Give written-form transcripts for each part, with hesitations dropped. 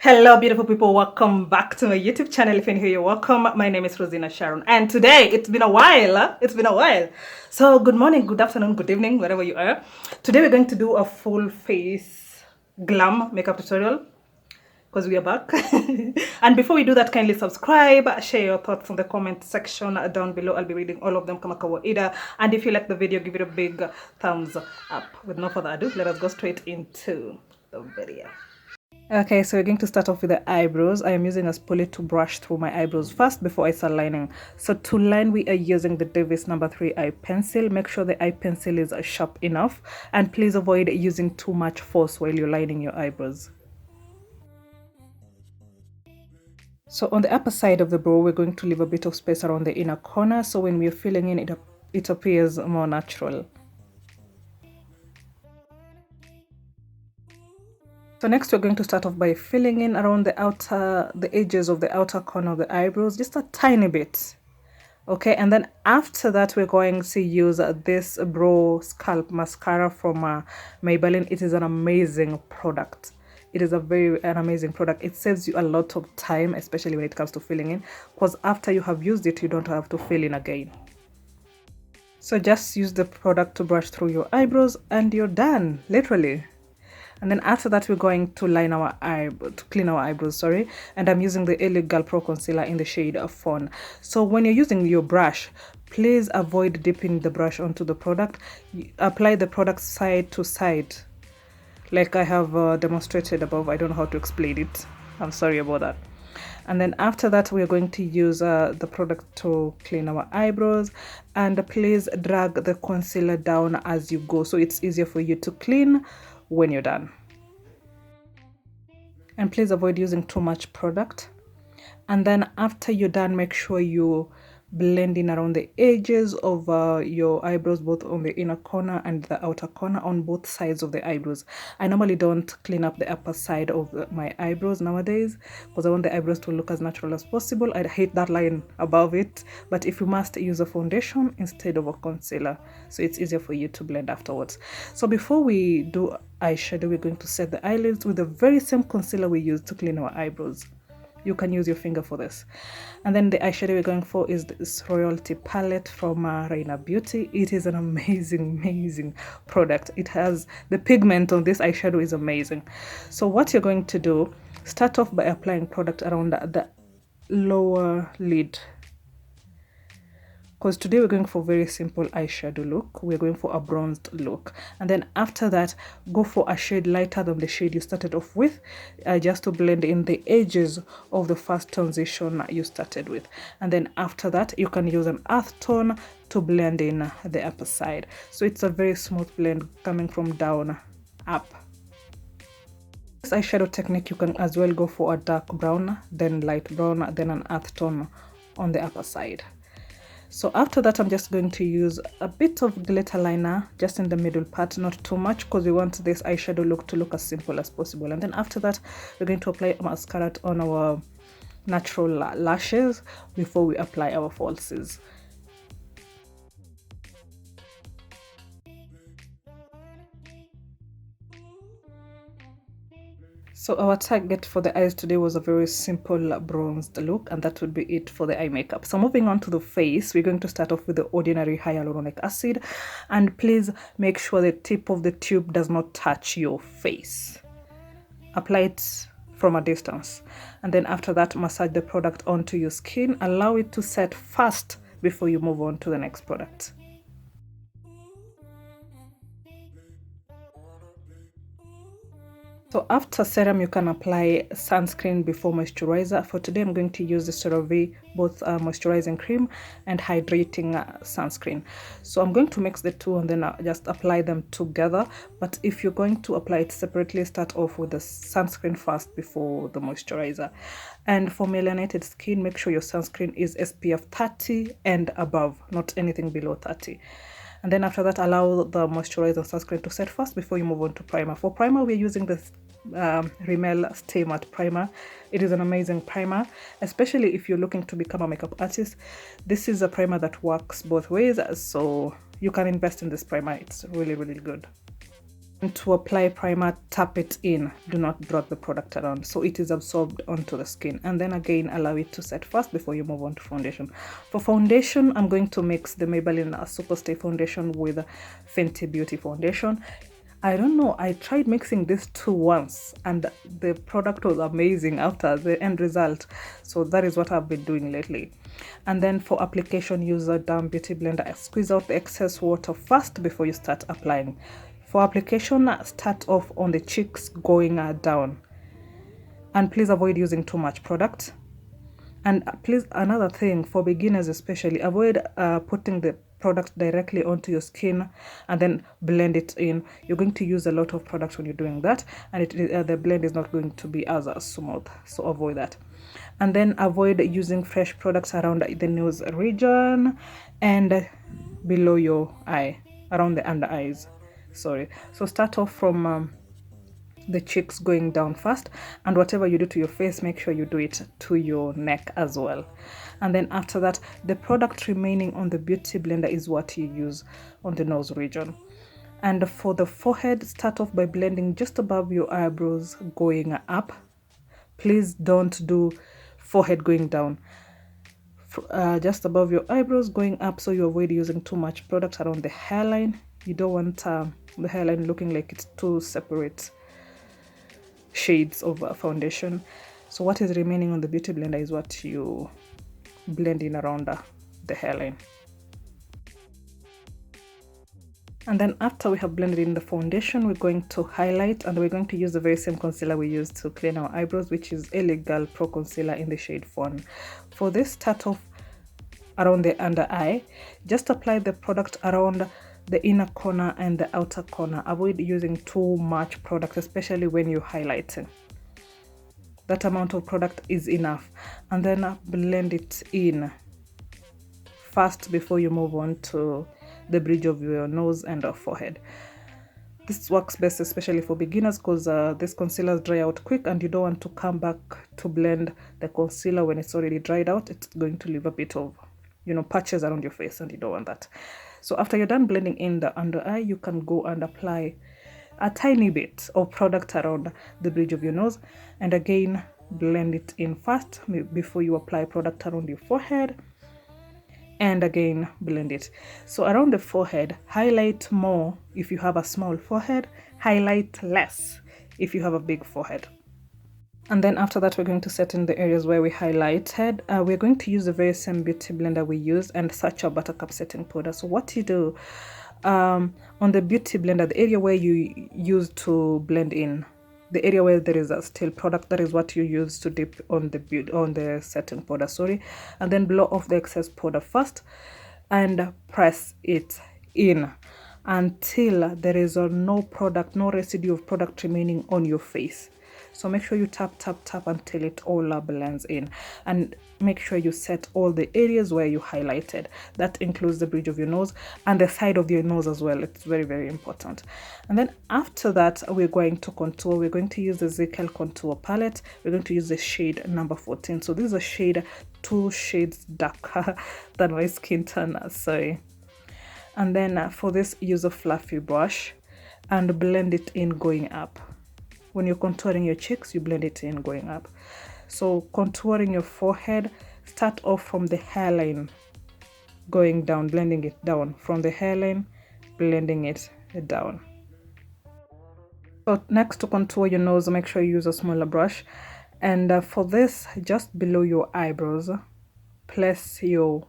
Hello beautiful people, welcome back to my YouTube channel. If you're new here, you're welcome. My name is Rosina Sharon, and today it's been a while. So good morning, good afternoon, good evening, wherever you are. Today we're going to do a full face glam makeup tutorial because we are back. And before we do that, kindly subscribe, share your thoughts in the comment section down below. I'll be reading all of them kama kawaida, and if you like the video, give it a big thumbs up. With no further ado, let us go straight into the video. Okay, so we're going to start off with the eyebrows. I am using a spoolie to brush through my eyebrows first before I start lining. So to line, we are using the Davis number 3 eye pencil. Make sure the eye pencil is sharp enough, and please avoid using too much force while you're lining your eyebrows. So on the upper side of the brow, we're going to leave a bit of space around the inner corner, so when we're filling in, it appears more natural. So next we're going to start off by filling in around the edges of the outer corner of the eyebrows, just a tiny bit. Okay, and then after that we're going to use this brow scalp mascara from Maybelline. It is an amazing product. It is an amazing product. It saves you a lot of time, especially when it comes to filling in, because after you have used it, you don't have to fill in again. So just use the product to brush through your eyebrows and you're done, literally. And then after that, we're going to line our to clean our eyebrows, sorry. And I'm using the LA Girl Pro Concealer in the shade of Fawn. So when you're using your brush, please avoid dipping the brush onto the product. Apply the product side to side, like I have demonstrated above. I don't know how to explain it. I'm sorry about that. And then after that, we're going to use the product to clean our eyebrows. And please drag the concealer down as you go, so it's easier for you to clean when you're done. And please avoid using too much product. And then after you're done, make sure you blend in around the edges of your eyebrows, both on the inner corner and the outer corner, on both sides of the eyebrows. I normally don't clean up the upper side of my eyebrows nowadays because I want the eyebrows to look as natural as possible. I hate that line above it, but if you must, use a foundation instead of a concealer, so it's easier for you to blend afterwards. So before we do eyeshadow, we're going to set the eyelids with the very same concealer we used to clean our eyebrows. You can use your finger for this. And then the eyeshadow we're going for is this Royalty palette from Reina Beauty. It is an amazing product. It has the pigment on this eyeshadow is amazing. So what you're going to do, start off by applying product around the lower lid, because today we're going for a very simple eyeshadow look. We're going for a bronzed look, and then after that, go for a shade lighter than the shade you started off with, just to blend in the edges of the first transition you started with. And then after that, you can use an earth tone to blend in the upper side, so it's a very smooth blend coming from down up. This eyeshadow technique, you can as well go for a dark brown, then light brown, then an earth tone on the upper side. So after that, I'm just going to use a bit of glitter liner just in the middle part, not too much, because we want this eyeshadow look to look as simple as possible. And then after that, we're going to apply mascara on our natural lashes before we apply our falsies. So our target for the eyes today was a very simple bronzed look, and that would be it for the eye makeup. So moving on to the face, we're going to start off with the ordinary hyaluronic acid, and please make sure the tip of the tube does not touch your face. Apply it from a distance, and then after that, massage the product onto your skin. Allow it to set fast before you move on to the next product. So after serum, you can apply sunscreen before moisturizer. For today, I'm going to use the Cerave, both moisturizing cream and hydrating sunscreen. So I'm going to mix the two and then just apply them together. But if you're going to apply it separately, start off with the sunscreen first before the moisturizer. And for melanated skin, make sure your sunscreen is SPF 30 and above, not anything below 30. And then after that, allow the moisturizer and sunscreen to set first before you move on to primer. For primer, we're using this Rimmel Stay Matte primer. It is an amazing primer, especially if you're looking to become a makeup artist. This is a primer that works both ways, so you can invest in this primer. It's really good. And to apply primer, tap it in, do not drag the product around so it is absorbed onto the skin, and then again allow it to set first before you move on to foundation. For foundation, I'm going to mix the Maybelline Superstay foundation with Fenty Beauty foundation. I don't know, I tried mixing these two once and the product was amazing after the end result, so that is what I've been doing lately. And then for application, use a damp beauty blender. Squeeze out the excess water first before you start applying. For application, start off on the cheeks going down, and please avoid using too much product. And please, another thing for beginners especially, avoid putting the product directly onto your skin and then blend it in. You're going to use a lot of product when you're doing that, and the blend is not going to be as smooth, so avoid that. And then avoid using fresh products around the nose region and below your eye, around the under eyes. Sorry. So start off from the cheeks going down first, and whatever you do to your face, make sure you do it to your neck as well. And then after that, the product remaining on the beauty blender is what you use on the nose region. And for the forehead, start off by blending just above your eyebrows going up. Please don't do forehead going down. Just above your eyebrows going up, so you avoid using too much product around the hairline. You don't want the hairline looking like it's two separate shades of foundation. So what is remaining on the beauty blender is what you blend in around the hairline. And then after we have blended in the foundation, we're going to highlight, and we're going to use the very same concealer we used to clean our eyebrows, which is Illegal Pro Concealer in the shade Fawn. For this, start off around the under eye. Just apply the product around the inner corner and the outer corner. Avoid using too much product, especially when you're highlighting. That amount of product is enough. And then blend it in first before you move on to the bridge of your nose and forehead. This works best especially for beginners because these concealers dry out quick, and you don't want to come back to blend the concealer when it's already dried out. It's going to leave a bit of, patches around your face, and you don't want that. So after you're done blending in the under eye, you can go and apply a tiny bit of product around the bridge of your nose, and again blend it in first before you apply product around your forehead, and again blend it. So around the forehead, highlight more if you have a small forehead, highlight less if you have a big forehead. And then after that, we're going to set in the areas where we highlighted. We're going to use the very same beauty blender we used and Sacha buttercup setting powder. So what you do on the beauty blender, the area where you use to blend in, the area where there is a still product, that is what you use to dip on the setting powder, sorry. And then blow off the excess powder first and press it in until there is no residue of product remaining on your face. So make sure you tap until it all blends in, and make sure you set all the areas where you highlighted. That includes the bridge of your nose and the side of your nose as well. It's very, very important. And then after that, we're going to contour. We're going to use the Zikel contour palette. We're going to use the shade number 14. So this is a shade 2 shades darker than my skin tone, sorry. And then for this, use a fluffy brush and blend it in going up. When you're contouring your cheeks, you blend it in going up. So contouring your forehead, start off from the hairline going down, blending it down. From the hairline, blending it down. So next, to contour your nose, make sure you use a smaller brush. And for this, just below your eyebrows, place your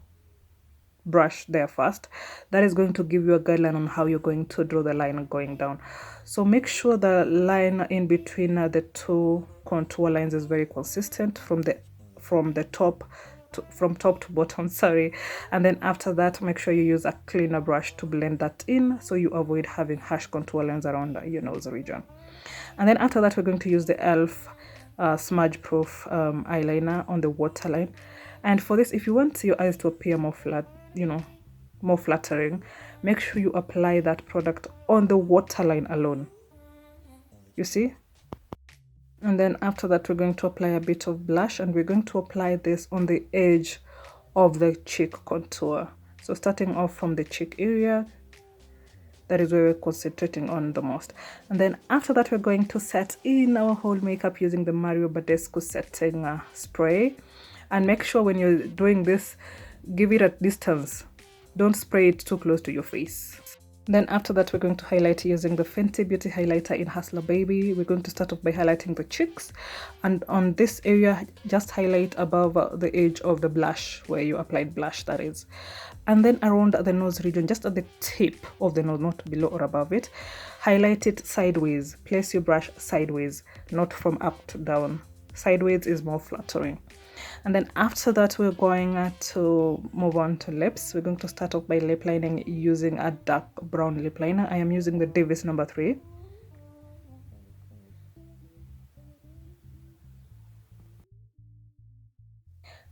brush there first. That is going to give you a guideline on how you're going to draw the line going down. So make sure the line in between the two contour lines is very consistent from top to bottom, sorry. And then after that, make sure you use a cleaner brush to blend that in, so you avoid having harsh contour lines around your nose region. And then after that, we're going to use the e.l.f. smudge proof eyeliner on the waterline. And for this, if you want your eyes to appear more flat, more flattering, make sure you apply that product on the waterline alone, you see. And then after that, we're going to apply a bit of blush, and we're going to apply this on the edge of the cheek contour. So starting off from the cheek area, That is where we're concentrating on the most. And then after that, we're going to set in our whole makeup using the Badescu setting spray. And make sure when you're doing this, give it a distance. Don't spray it too close to your face. Then after that, we're going to highlight using the Fenty Beauty Highlighter in Hustler Baby. We're going to start off by highlighting the cheeks. And on this area, just highlight above the edge of the blush, where you applied blush, that is. And then around the nose region, just at the tip of the nose, not below or above it, highlight it sideways. Place your brush sideways, not from up to down. Sideways is more flattering. And then after that, we're going to move on to lips. We're going to start off by lip lining using a dark brown lip liner. I am using the Davis number 3.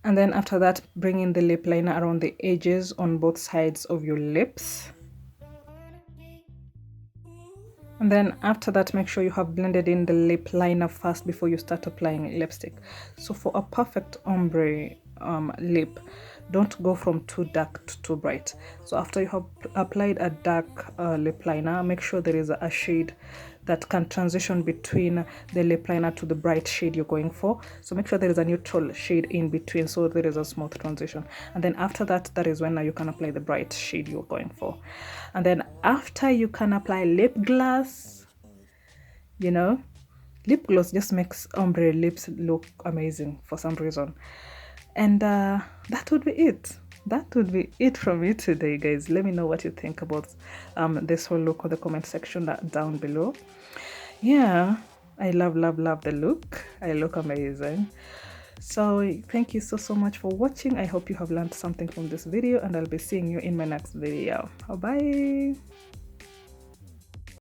And then after that, bring in the lip liner around the edges on both sides of your lips. And then after that, make sure you have blended in the lip liner first before you start applying lipstick. So for a perfect ombre lip, don't go from too dark to too bright. So after you have applied a dark lip liner, make sure there is a shade that can transition between the lip liner to the bright shade you're going for. So make sure there is a neutral shade in between, so there is a smooth transition. And then after that, that is when now you can apply the bright shade you're going for. And then after, you can apply lip gloss. You know, lip gloss just makes ombre lips look amazing for some reason. And that would be it. That would be it from me today, guys. Let me know what you think about this whole look on the comment section down below. Yeah, I love the look. I look amazing. So thank you so much for watching. I hope you have learned something from this video, and I'll be seeing you in my next video. Bye.